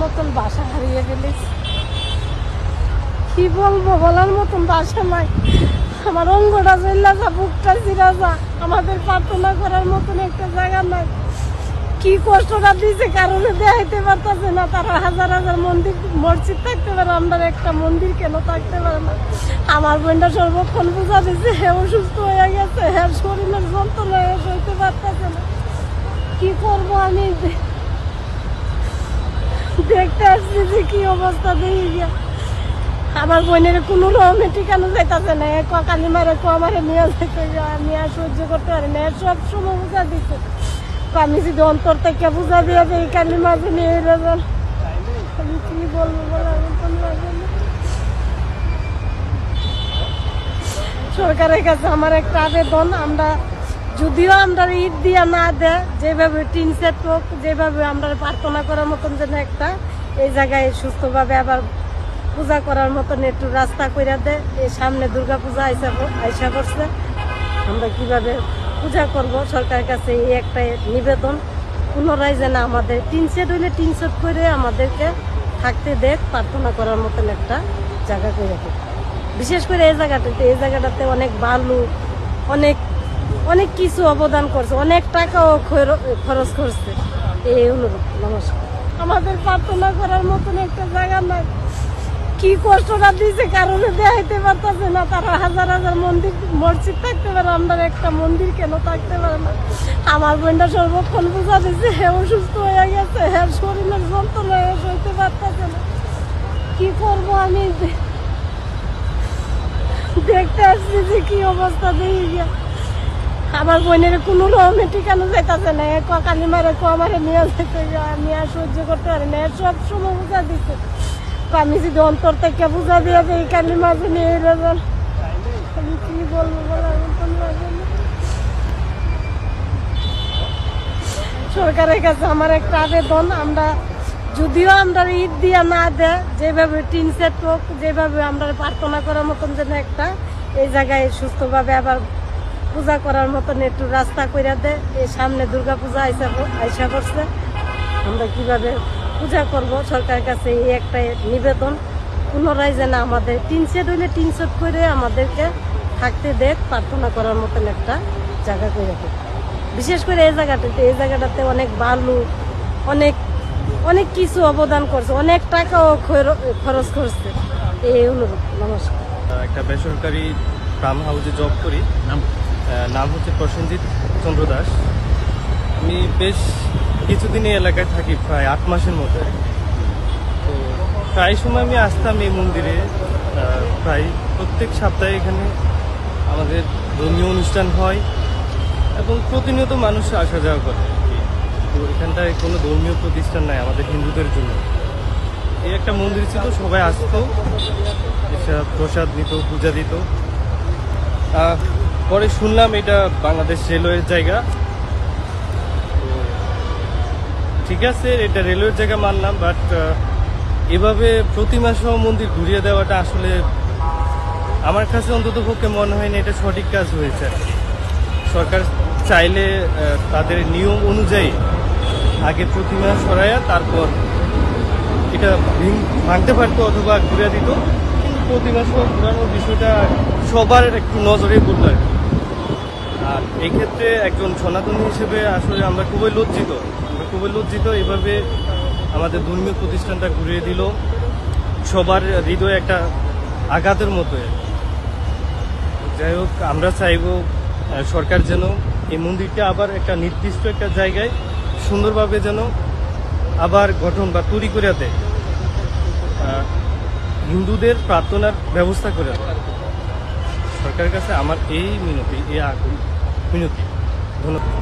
মতন বাসা হারিয়ে ফেলেছি, কি বলবো, বলার মতন বাসা নাই। আমার অঙ্গটা জেলা যা, বুকটা জিরা যা, আমাদের প্রার্থনা করার মতন একটা জায়গা নাই। কি কষ্টটা দিয়েছে কারণে দেখাইতে পারতেছে না। তারা হাজার হাজার মন্দির মসজিদ থাকতে পারে, আমরা একটা মন্দির কেন থাকতে পারে না। আমার বোনটা সর্বক্ষণ পূজা দিচ্ছে, হে অসুস্থ হয়ে গেছে, হ্যাঁ শরীরের যন্ত্রণা সইতে পারতেছে না। কি করবো আমি, দেখতে আসছি যে কি অবস্থা দেখি গিয়া। আমার বোনের কোনো রকমে ঠিকানো যাইতেছে না, কালী মারে আমারে নিয়ে যেতে, আমি আর সহ্য করতে পারি না। সব সময় বুঝা দিচ্ছে, আমি যদি অন্তর থেকে বুঝা দিয়ে যাই কালী মাঝে নিয়ে যাবেন, আমি কি বলবো বলার মতন লাগে না। সরকারের কাছে আমার একটা আবেদন, আমরা যদিও আমরা ঈদ দিয়া না দেয়, যেভাবে টিন সেট হোক, যেভাবে আমরা প্রার্থনা করার মতন যেন একটা এই জায়গায় সুস্থভাবে আবার পূজা করার মতন একটু রাস্তা করে দেয়। এই সামনে দুর্গা পূজা আইসা করছে, আমরা কিভাবে পূজা করব, সরকারের কাছে এই একটা নিবেদন। পুনরায় যেন আমাদের টিন সেট হইলে টিন সেট করে আমাদেরকে থাকতে দেখ, প্রার্থনা করার মতন একটা জায়গা করে দেয়। বিশেষ করে এই জায়গাটাতে অনেক বালু, অনেক অনেক কিছু অবদান করছে, অনেক টাকাও খরচ করছে। এই অনুরোধ, নমস্কার। আমাদের প্রার্থনা করার মতন একটা জায়গা নাই। কি কষ্টটা দিয়েছে কারণে দেখাইতে পারতেছে না। তারা হাজার হাজার মন্দির মসজিদ থাকতে পারে, আমরা একটা মন্দির কেন থাকতে পারে না। আমার বোনটা সর্বক্ষণ পূজা দিচ্ছে, হে অসুস্থ হয়ে গেছে, হ্যাঁ শরীরের যন্ত্রণা সইতে পারতেছে না। কি করবো আমি, দেখতে আসছি যে কি অবস্থা দেখি গিয়া। আমার বোনের কোনো রকমে ঠিকানো যাইতেছে না, কালী মারে আমারে নিয়ে যেতে, আমি আর সহ্য করতে পারি না। সব সময় বুঝা দিচ্ছে, আমি যদি অন্তর থেকে বুঝা দিয়ে যাই কালী মাঝে নিয়ে যাবেন, আমি কি বলবো বলার মতন লাগে না। সরকারের কাছে আমার একটা আবেদন, আমরা যদিও আমরা ঈদ দিয়া না দেয়, যেভাবে টিন সেট হোক, যেভাবে আমরা প্রার্থনা করার মতন যেন একটা এই জায়গায় সুস্থভাবে আবার পূজা করার মতন একটু রাস্তা করে দেয়। এই সামনে দুর্গা পূজা আইসা করছে, আমরা কিভাবে পূজা করব, সরকারের কাছে এই একটা নিবেদন। পুনরায় যেন আমাদের টিন সেট হইলে টিন সেট করে আমাদেরকে থাকতে দেখ, প্রার্থনা করার মতন একটা জায়গা করে দেয়। বিশেষ করে এই জায়গাটাতে অনেক বালু, অনেক অনেক কিছু অবদান করছে, অনেক টাকাও খরচ করছে। এই অনুরোধ, নমস্কার। একটা বেসরকারি ফার্ম হাউসে জব করি, নাম হচ্ছে প্রসেনজিৎ চন্দ্র দাস। আমি বেশ কিছুদিন এই এলাকায় থাকি, প্রায় 8 মাসের মতো। তো প্রায় সময় আমি আসতাম এই মন্দিরে, প্রায় প্রত্যেক সপ্তাহে এখানে আমাদের ধর্মীয় অনুষ্ঠান হয় এবং প্রতিনিয়ত মানুষ আসা যাওয়া করে। তো এখানটায় কোনো ধর্মীয় প্রতিষ্ঠান নাই আমাদের হিন্দুদের জন্য। এই একটা মন্দির ছিল, সবাই আসতো, প্রসাদ দিত, পূজা দিত। পরে শুনলাম এটা বাংলাদেশ রেলওয়ের জায়গা। তো ঠিক আছে, এটা রেলওয়ের জায়গা মানলাম, বাট এভাবে প্রতিমা সহ মন্দির ঘুরিয়ে দেওয়াটা আসলে আমার কাছে অন্তত পক্ষে মনে হয় না এটা সঠিক কাজ হয়েছে। সরকার চাইলে তাদের নিয়ম অনুযায়ী আগে প্রতিমা সরাইয়া তারপর এটা ভাঙতে পারতো অথবা ঘুরে দিত, কিন্তু প্রতিমা সহ ঘুরানোর বিষয়টা সবার একটু নজরে পড়ল আর কি। আর এই ক্ষেত্রে একজন সনাতনী হিসেবে আসলে আমরা খুবই লজ্জিত। এভাবে আমাদের ধর্মীয় প্রতিষ্ঠানটা ঘুরিয়ে দিল, সবার হৃদয়ে একটা আঘাতের মতো। যাই হোক, আমরা চাইব সরকার যেন এই মন্দিরটা আবার একটা নির্দিষ্ট একটা জায়গায় সুন্দরভাবে যেন আবার গঠন বা তৈরি করে দেয়, হিন্দুদের প্রার্থনার ব্যবস্থা করে দেয়। সরকারের কাছে আমার এই মিনতি, ধন্যবাদ।